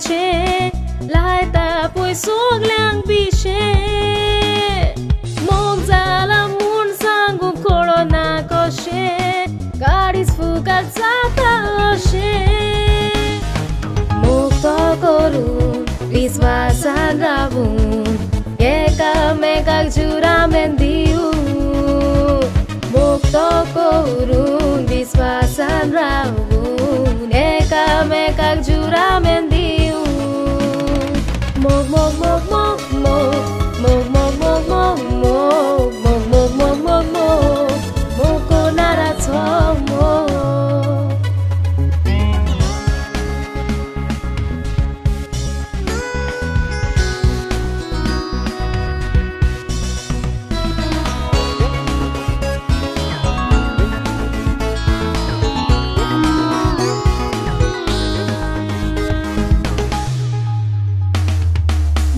che lai ta poi suog lang bi she mong zala mun sangu corona ko she garis fugal zata she mukto korun viswasan rabun ekam juramen diu mukto korun viswasan rabun ekam juramen diu mok mok mok mok mok mok mok mok mok mok mok mok mok mok mok ko nara chomo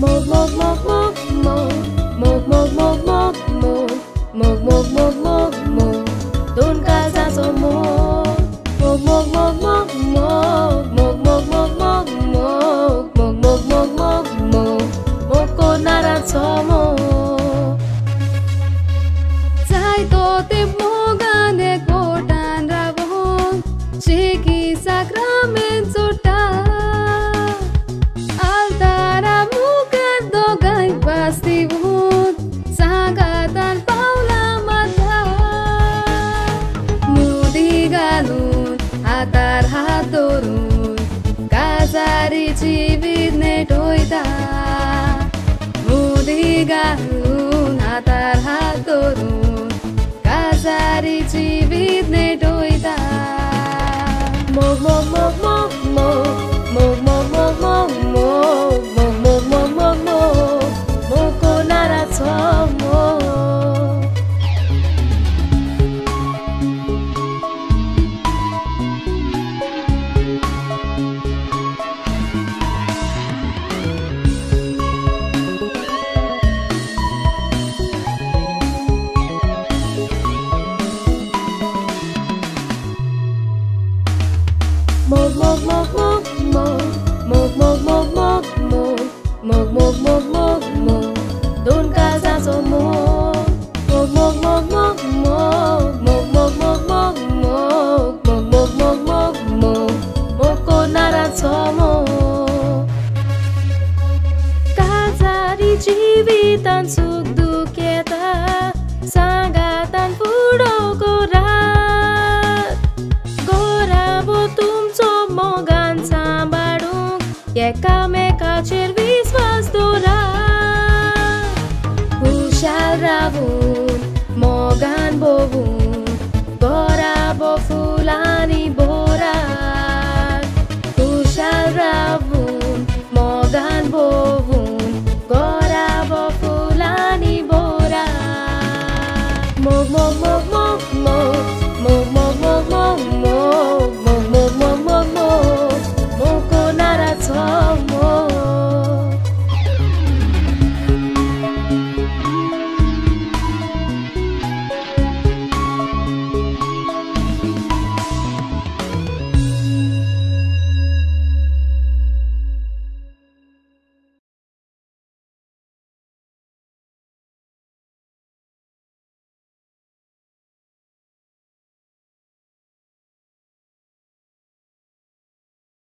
mok mok mok mok mok mok mok mok mok mok mok mok mok mok don casa somo mok mok mok mok mok mok mok mok mok mok mok mok mok mok mok ko nara somo chai to te mogane kotan rabon cheki sakramen chota Pastibut sagatan paula mata mudi galun atar hatorun kazari jibit ne toida mudi galun atar hatorun kazari jibit ne toida mok mok mok mok mok mok mok mok mok mok mok mok mok mok moko nara chomo mok mok mok mok mok mok mok mok mok mok mok mok mok mok don casa somo mok mok mok mok mok mok mok mok mok mok mok mok mok mok mok ko nara chomo kazari jivitan suk duketa sangatan pudo korat gorabo tumcho mogan sambadung ekam chervi